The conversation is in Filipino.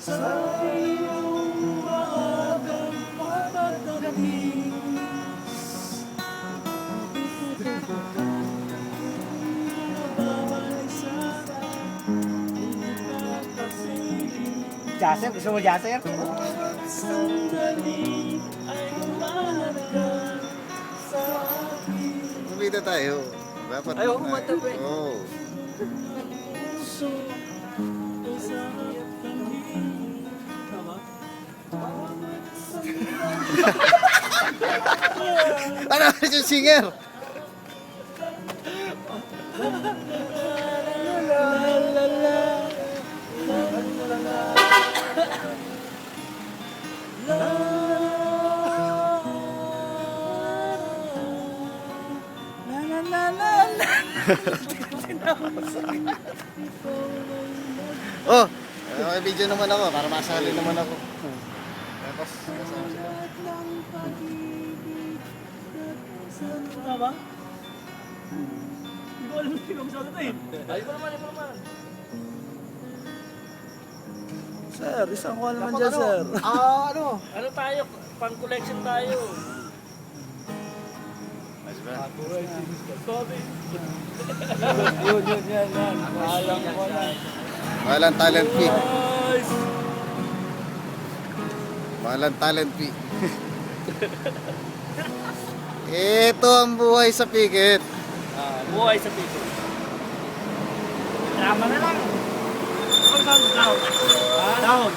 sa iyong maagang pagdating. Babalik sa Jaser, gusto mo Jaser? sandali ay mahalaga sa akin. Kumita tayo. Dapat. Ayaw, kumanta pa eh. Oo. Puso ay sarap kami. Tama? Ano yung singer? Oh, may video naman ako para masali naman ako. Tapos, kasama sila. Tama? Hindi ko alam na pinag-usapan ito eh. Ay, naman. Sir, isang call naman dyan, sir. Ano tayo? Pang-collection tayo. Sorry. Yun, yan. Alam ko na. Walang talent fee. Guys! Walang talent fee. Ito ang buhay sa pikit. Buhay sa people. Drama na lang. Down. Down.